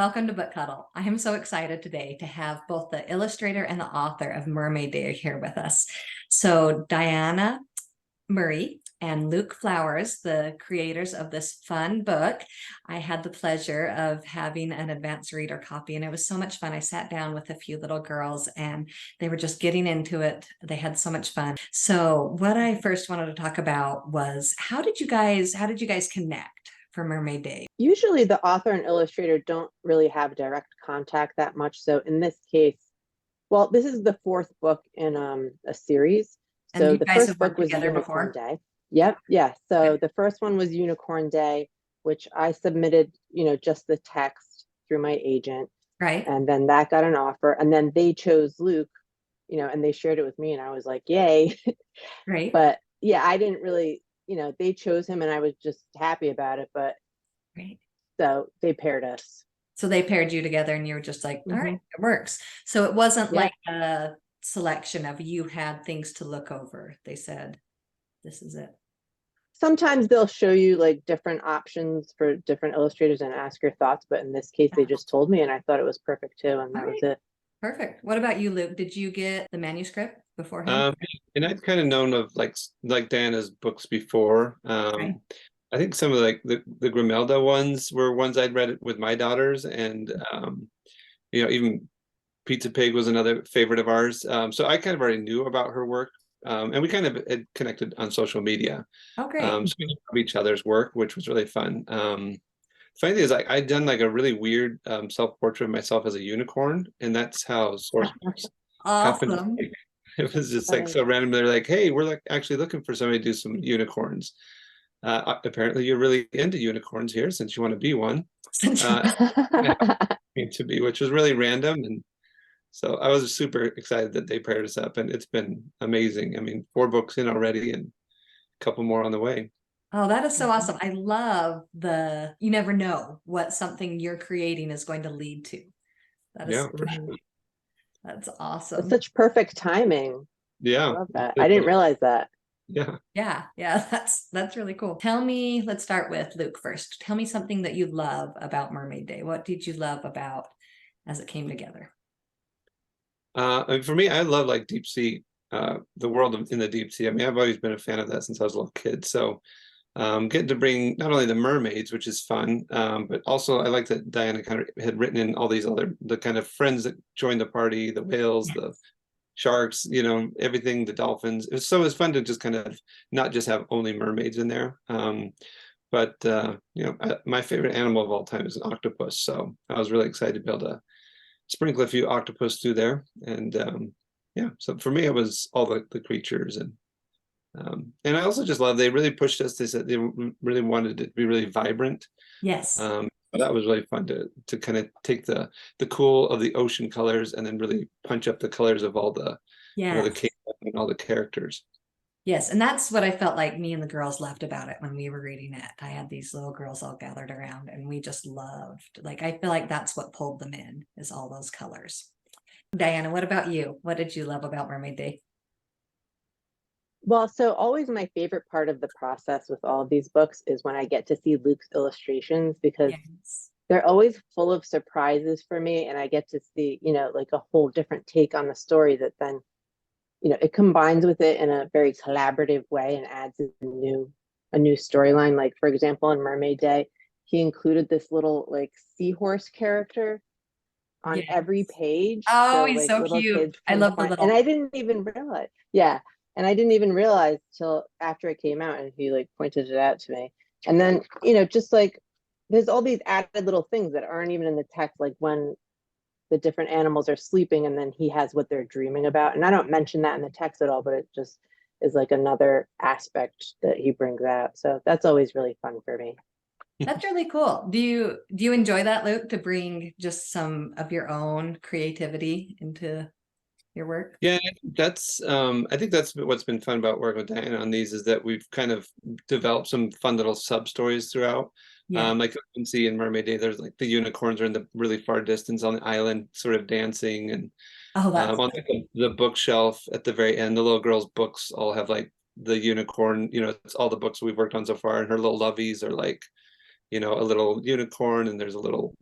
welcome to Book Cuddle. I am so excited today to have both the illustrator and the author of Mermaid here with us. So Diana Murray and Luke Flowers, the creators of this fun book. I had the pleasure of having an advanced reader copy, and it was so much fun. I sat down with a few little girls and they were just getting into it. They had so much fun. So what I first wanted to talk about was how did you guys connect for Mermaid Day? Usually the author and illustrator don't really have direct contact that much. So in this case, well, this is the fourth book in a series. And So you the guys first have book worked was together Unicorn before? Day. Yep. Yeah. So the first one was Unicorn Day, which I submitted, just the text through my agent. Right. And then that got an offer. And then they chose Luke, and they shared it with me and I was like, yay. Right. But yeah, I didn't really, they chose him and I was just happy about it. But Right. so they paired us. So they paired you together and you were just like, all right, Mhm. it works. So it wasn't Yeah. like a selection of you had things to look over. They said, this is it. Sometimes they'll show you like different options for different illustrators and ask your thoughts, but in this case, they just told me and I thought it was perfect too, and that was it. Perfect. What about you, Luke? Did you get the manuscript beforehand? And I'd kind of known of like Diana's books before. Right. I think some of like the Grimelda ones were ones I'd read with my daughters, and even Pizza Pig was another favorite of ours. So I kind of already knew about her work, and we kind of had connected on social media. Oh, great. So we knew each other's work, which was really fun. Funny thing is, I'd done like a really weird self-portrait of myself as a unicorn, and that's how source books happened. Awesome. It was just like so random. They're like, "Hey, we're like actually looking for somebody to do some unicorns. Apparently, you're really into unicorns here, since you want to be one." To be, which was really random, and so I was super excited that they paired us up, and it's been amazing. I mean, 4 books in already, and a couple more on the way. Oh, that is so awesome. I love you never know what something you're creating is going to lead to. That is, Yeah, for sure. That's awesome. It's such perfect timing. Yeah, I love that. I didn't realize that. Yeah. Yeah, that's really cool. Tell me, let's start with Luke first. Tell me something that you love about Mermaid Day. What did you love about as it came together? And for me, I love like deep sea, the world in the deep sea. I mean, I've always been a fan of that since I was a little kid. So getting to bring not only the mermaids, which is fun, but also I like that Diana kind of had written in all these the kind of friends that joined the party, the whales, the sharks, everything, the dolphins. It was fun to just kind of not just have only mermaids in there. But my favorite animal of all time is an octopus. So I was really excited to be able to sprinkle a few octopus through there. And so for me, it was all the creatures. And I also just love, they really pushed us. They said they really wanted it to be really vibrant. Yes. That was really fun to kind of take the cool of the ocean colors and then really punch up the colors of all the the cape and all the characters. Yes, and that's what I felt like me and the girls loved about it when we were reading it. I had these little girls all gathered around and we just loved, like, I feel like that's what pulled them in, is all those colors. Diana, what about you? What did you love about Mermaid Day? Well, so always my favorite part of the process with all of these books is when I get to see Luke's illustrations, because they're always full of surprises for me, and I get to see, like a whole different take on the story that then, it combines with it in a very collaborative way and adds a new storyline. Like, for example, in Mermaid Day, he included this little like seahorse character on every page. Oh, so, he's like, so little cute. kids I can love the find, little. and I didn't even realize. Yeah. And I didn't even realize till after it came out and he like pointed it out to me. And then, just like there's all these added little things that aren't even in the text, like when the different animals are sleeping and then he has what they're dreaming about. And I don't mention that in the text at all, but it just is like another aspect that he brings out. So that's always really fun for me. That's really cool. Do you enjoy that, Luke, to bring just some of your own creativity into your work? Yeah, I think that's what's been fun about working with Diana on these, is that we've kind of developed some fun little sub stories throughout. Like you can see in Mermaid Day, there's like the unicorns are in the really far distance on the island, sort of dancing, and on the bookshelf at the very end, the little girl's books all have like the unicorn. It's all the books we've worked on so far, and her little loveys are like, a little unicorn, and there's a little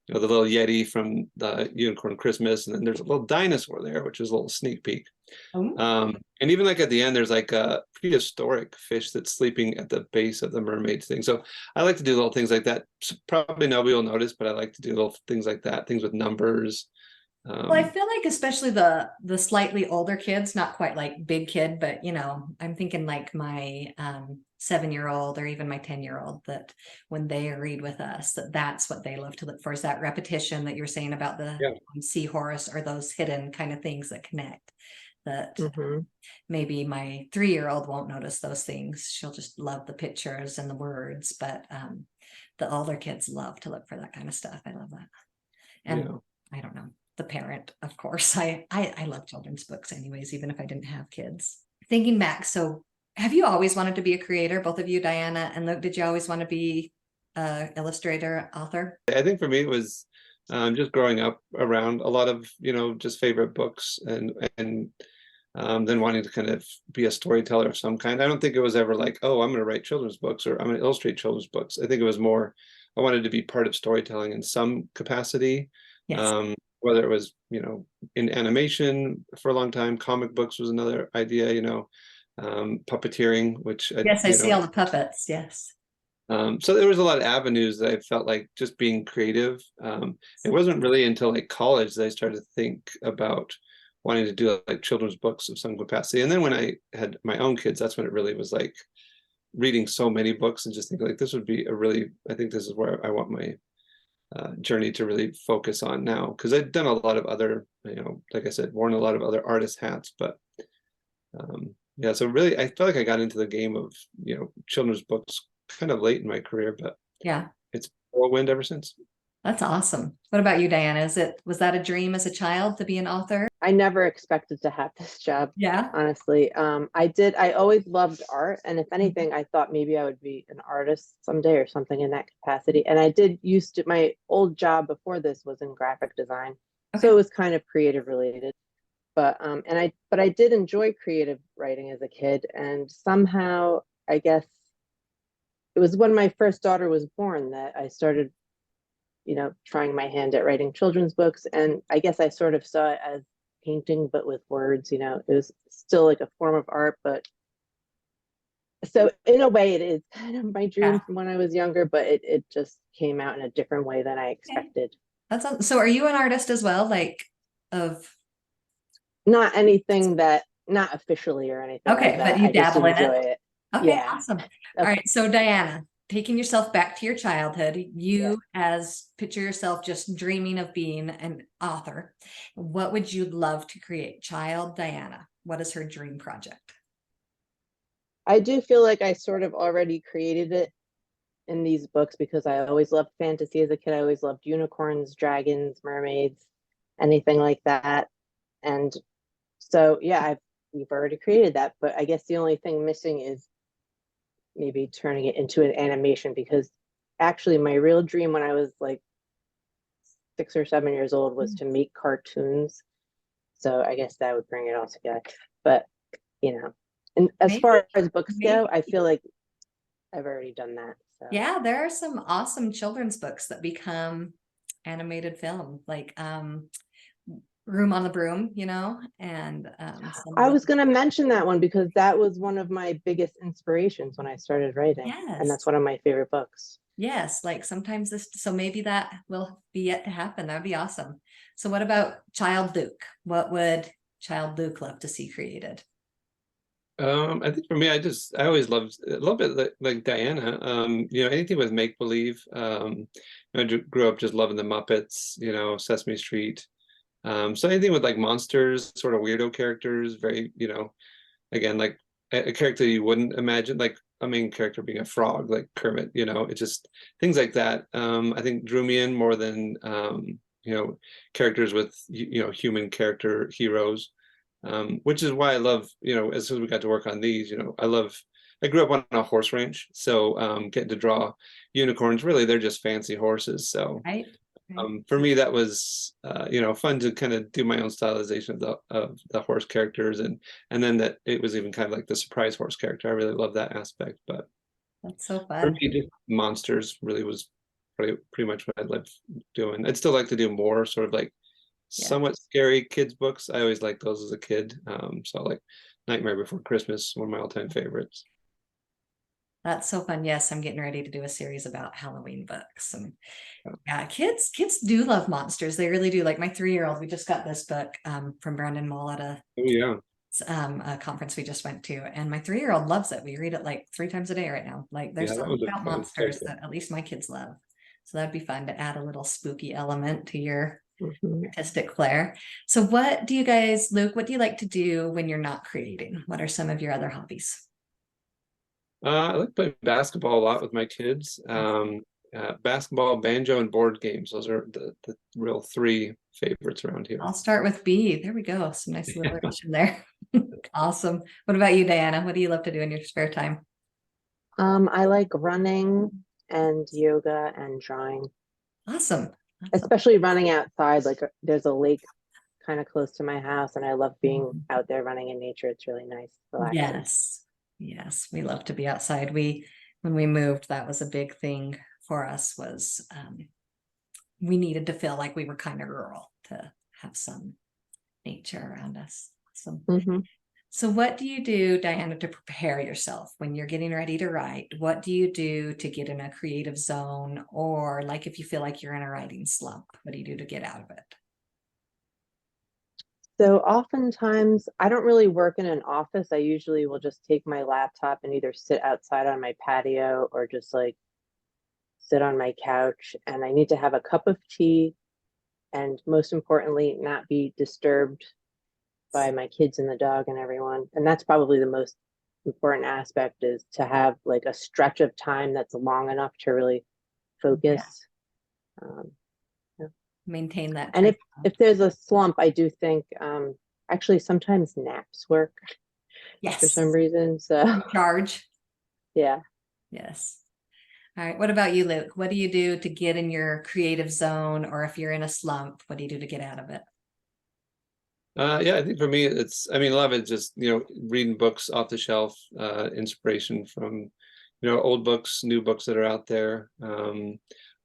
you know, the little Yeti from the Unicorn Christmas, and then there's a little dinosaur there, which is a little sneak peek. And even like at the end, there's like a prehistoric fish that's sleeping at the base of the mermaid thing. So I like to do little things like that. Probably nobody will notice, but I like to do little things like that, things with numbers. Well, I feel like especially the slightly older kids, not quite like big kid, but you know, I'm thinking like my 7-year-old or even my 10-year-old, that when they read with us, that's what they love to look for, is that repetition that you're saying about the seahorse, or those hidden kind of things that connect. That maybe my 3-year-old won't notice those things. She'll just love the pictures and the words, but the older kids love to look for that kind of stuff. I love that. And I don't know, the parent, of course. I love children's books anyways, even if I didn't have kids. Thinking back, so have you always wanted to be a creator, both of you, Diana and Luke? Did you always want to be a illustrator, author? I think for me it was just growing up around a lot of, you know, just favorite books, and then wanting to kind of be a storyteller of some kind. I don't think it was ever like, oh, I'm going to write children's books, or I'm going to illustrate children's books. I think it was more, I wanted to be part of storytelling in some capacity. Whether it was, you know, in animation for a long time, comic books was another idea, you know, puppeteering, which I see all the puppets. Yes. So there was a lot of avenues that I felt like just being creative. It wasn't really until like college that I started to think about wanting to do like children's books of some capacity. And then when I had my own kids, that's when it really was like reading so many books and just thinking like, this would be a really, I think this is where I want my journey to really focus on now. Because I'd done a lot of other, you know, like I said, worn a lot of other artist hats, but yeah, so really I felt like I got into the game of, you know, children's books kind of late in my career, but it's whirlwind ever since. That's awesome. What about you, Diana? Was that a dream as a child to be an author? I never expected to have this job. Honestly. I always loved art. And if anything, I thought maybe I would be an artist someday or something in that capacity. And I did my old job before this was in graphic design. So it was kind of creative related. But I did enjoy creative writing as a kid. And somehow, I guess it was when my first daughter was born that I started, you know, trying my hand at writing children's books. And I guess I sort of saw it as painting, but with words. You know, it was still like a form of art, but so in a way it is kind of my dream from when I was younger, but it just came out in a different way than I expected. That's so are you an artist as well, like of not anything that, not officially or anything like that. But you dabble in it. Okay, awesome. All right, so Diana, taking yourself back to your childhood, you as picture yourself just dreaming of being an author. What would you love to create? Child Diana, what is her dream project? I do feel like I sort of already created it in these books because I always loved fantasy as a kid. I always loved unicorns, dragons, mermaids, anything like that. And so, yeah, we've already created that, but I guess the only thing missing is maybe turning it into an animation, because actually my real dream when I was like 6 or 7 years old was to make cartoons. So I guess that would bring it all together. But, you know, and as far as books go, I feel like I've already done that. So. Yeah, there are some awesome children's books that become animated film, like Room on the Broom, you know, and I was going to mention that one because that was one of my biggest inspirations when I started writing. And that's one of my favorite books. Yes, like sometimes so maybe that will be yet to happen. That'd be awesome. So what about Child Luke? What would Child Luke love to see created? I think for me, I always loved a little bit like Diana. You know, anything with make believe. I grew up just loving the Muppets, you know, Sesame Street. So anything with like monsters, sort of weirdo characters, very, you know, again, like a character you wouldn't imagine, like a main character being a frog, like Kermit, you know, it's just things like that. I think drew me in more than, you know, characters with, you know, human character heroes, which is why I love, you know, as soon as we got to work on these, you know, I grew up on a horse ranch. So getting to draw unicorns, really, they're just fancy horses. So for me, that was you know, fun to kind of do my own stylization of the horse characters, and then that it was even kind of like the surprise horse character. I really love that aspect. But that's so fun. for me, just monsters really was pretty much what I love doing. I'd still like to do more sort of like Yeah. somewhat scary kids books. I always liked those as a kid. So like Nightmare Before Christmas, one of my all-time favorites. That's so fun. Yes, I'm getting ready to do a series about Halloween books. And yeah, kids do love monsters. They really do. Like my 3-year-old, we just got this book from Brandon Mall at Oh yeah. a conference we just went to, and my 3-year-old loves it. We read it like 3 times a day right now. Like there's Yeah, that something was about so monsters cool. that at least my kids love. So that'd be fun to add a little spooky element to your artistic flair. So what do you guys, Luke, what do you like to do when you're not creating? What are some of your other hobbies? I like playing basketball a lot with my kids. Basketball, banjo, and board games. Those are the real 3 favorites around here. I'll start with B. There we go. Some nice alliteration there. Awesome. What about you, Diana? What do you love to do in your spare time? I like running and yoga and drawing, Awesome. especially running outside. Like there's a lake kind of close to my house, and I love being out there running in nature. It's really nice, relaxing. Yes. Yes. We love to be outside. When we moved, that was a big thing for us was we needed to feel like we were kind of rural to have some nature around us. Awesome. So what do you do, Diana, to prepare yourself when you're getting ready to write? What do you do to get in a creative zone? Or like if you feel like you're in a writing slump, what do you do to get out of it? So oftentimes I don't really work in an office. I usually will just take my laptop and either sit outside on my patio or just like sit on my couch, and I need to have a cup of tea and most importantly, not be disturbed by my kids and the dog and everyone. And that's probably the most important aspect, is to have like a stretch of time that's long enough to really focus. Maintain that. And if there's a slump, I do think actually sometimes naps work for Yes. some reason. So Charge. yeah. Yes. All right. What about you, Luke? What do you do to get in your creative zone? Or if you're in a slump, what do you do to get out of it? Yeah, I think for me, I mean, a lot of it just, reading books off the shelf, inspiration from, old books, new books that are out there.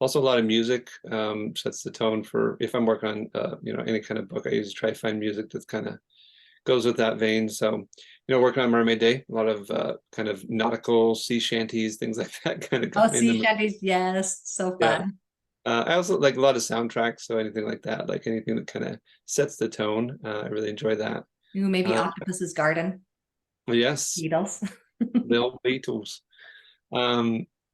Also a lot of music sets the tone for, if I'm working on, any kind of book, I usually try to find music that kind of goes with that vein. So, working on Mermaid Day, a lot of kind of nautical sea shanties, things like that kind of Oh, got me in sea the shanties. Yes. So Yeah. fun. I also like a lot of soundtracks, so anything like that, like anything that kind of sets the tone. I really enjoy that. Ooh, maybe Octopus's Garden. Yes, Beatles. the old Beatles.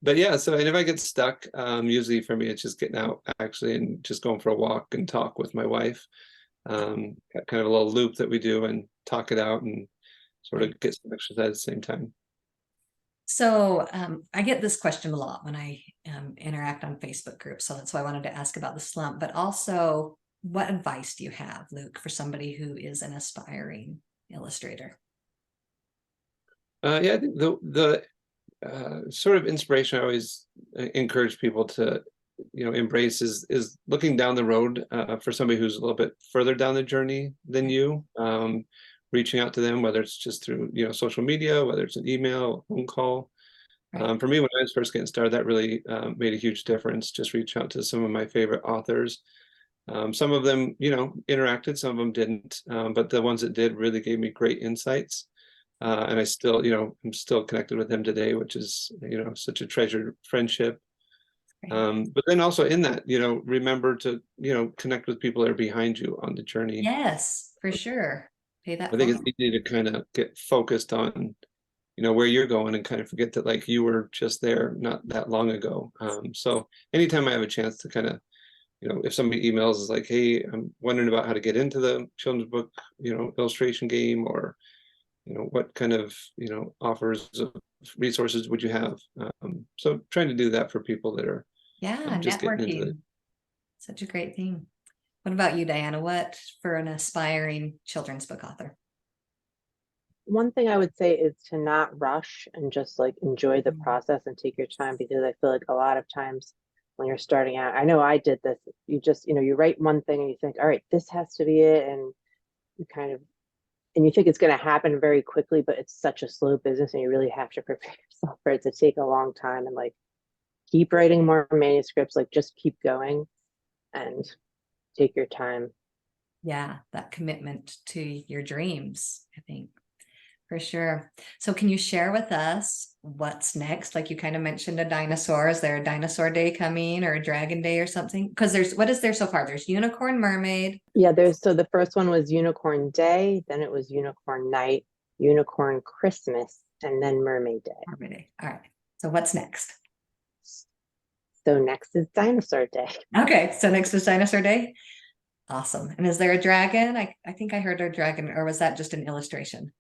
But yeah, so and if I get stuck, usually for me it's just getting out actually and just going for a walk and talk with my wife. Got kind of a little loop that we do and talk it out and sort of get some exercise at the same time. So I get this question a lot when I interact on Facebook groups. So that's why I wanted to ask about the slump, but also what advice do you have, Luke, for somebody who is an aspiring illustrator? Yeah, I think the sort of inspiration I always encourage people to, embrace is looking down the road for somebody who's a little bit further down the journey than you. Reaching out to them, whether it's just through, social media, whether it's an email, phone call. Right. For me, when I was first getting started, that really made a huge difference. Just reach out to some of my favorite authors. Some of them, interacted, some of them didn't, but the ones that did really gave me great insights. And I still, I'm still connected with them today, which is, such a treasured friendship. But then also in that, remember to, connect with people that are behind you on the journey. Yes, for sure. Pay that I think it's forward. easy to kind of get focused on, where you're going and kind of forget that like you were just there not that long ago. So anytime I have a chance to kind of, if somebody emails is like, hey, I'm wondering about how to get into the children's book, illustration game, or, what kind of, offers of resources would you have? So trying to do that for people that are Yeah, just getting into it. networking. Such a great thing. What about you, Diana? What for an aspiring children's book author? One thing I would say is to not rush and just like enjoy the process and take your time, because I feel like a lot of times when you're starting out, I know I did this, you just, you write one thing and you think, all right, this has to be it. And you kind of, and you think it's going to happen very quickly, but it's such a slow business and you really have to prepare yourself for it to take a long time and like keep writing more manuscripts, like just keep going and take your time. Yeah, that commitment to your dreams, I think, for sure. So can you share with us what's next? Like you kind of mentioned a dinosaur. Is there a dinosaur day coming or a dragon day or something? Because what is there so far? There's unicorn, mermaid. Yeah, so the first one was Unicorn Day, then it was Unicorn Night, Unicorn Christmas, and then Mermaid Day. Mermaid day. All right. So what's next? So next is Dinosaur Day. Okay, so next is dinosaur day. Awesome. And is there a dragon? I think I heard a dragon, or was that just an illustration?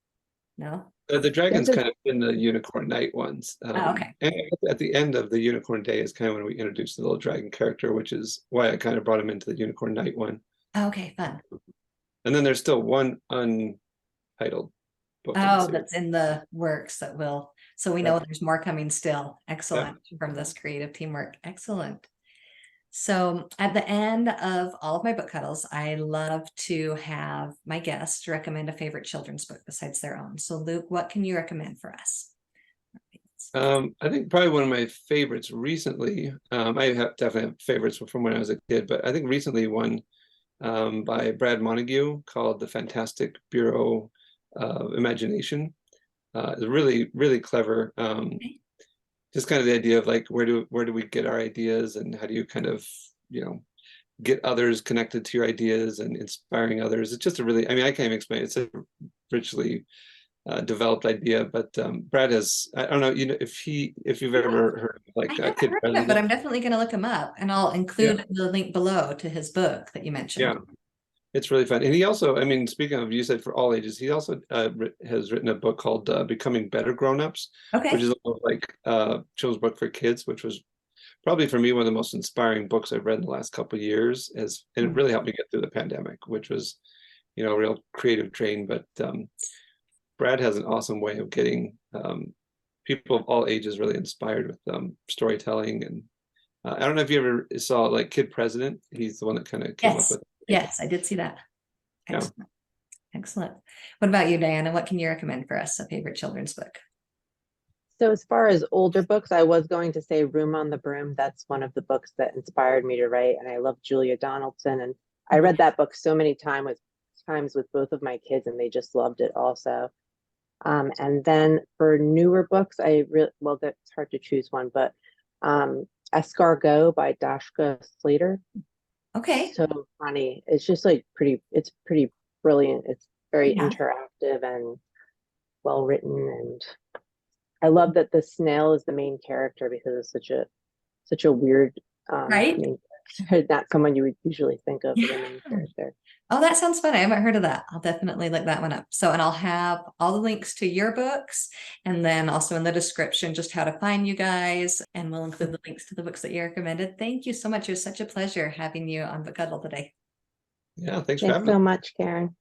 No? The dragon's There's a- kind of in the Unicorn Night ones. Oh, okay. And at the end of the Unicorn Day is kind of when we introduce the little dragon character, which is why I kind of brought him into the Unicorn Night one. Okay, fun. And then there's still one untitled book in the Oh, series. that's in the works that will, so we know there's more coming still. Excellent from this creative teamwork. Excellent. So at the end of all of my book cuddles, I love to have my guests recommend a favorite children's book besides their own. So Luke, what can you recommend for us? I think probably one of my favorites recently, I have definitely have favorites from when I was a kid, but I think recently one by Brad Montague called The Fantastic Bureau of Imagination. Is really, really clever. Just kind of the idea of like where do we get our ideas and how do you kind of, you know, get others connected to your ideas and inspiring others. It's just a really, I mean, I can't even explain it. It's a richly developed idea, but Brad has, I don't know, you know, if you've ever heard of like I a haven't kid heard of it, president. but I'm definitely going to look him up, and I'll include the link below to his book that you mentioned. Yeah, it's really fun. And he also, I mean, speaking of, you said for all ages, he also has written a book called Becoming Better Grown-Ups, Okay. which is almost like children's book for kids, which was probably for me one of the most inspiring books I've read in the last couple of years, and it really helped me get through the pandemic, which was, you know, a real creative drain. But Brad has an awesome way of getting people of all ages really inspired with storytelling. And I don't know if you ever saw like Kid President. He's the one that kind of came up with it. Yes, I did see that. Yeah. Excellent. Excellent. What about you, Diana? What can you recommend for us? A favorite children's book? So as far as older books, I was going to say Room on the Broom. That's one of the books that inspired me to write. And I love Julia Donaldson. And I read that book so many times with both of my kids, and they just loved it also. And then for newer books, well, that's hard to choose one, but Escargot by Dashka Slater. Okay. So funny. It's just like it's pretty brilliant. It's very interactive and well written, and I love that the snail is the main character because it's such a weird Right. main character. Not someone you would usually think of as a main character. Oh, that sounds fun. I haven't heard of that. I'll definitely look that one up. So, and I'll have all the links to your books, and then also in the description, just how to find you guys. And we'll include the links to the books that you recommended. Thank you so much. It was such a pleasure having you on Book Cuddle today. Yeah, thanks for having Thanks me. so much, Karen.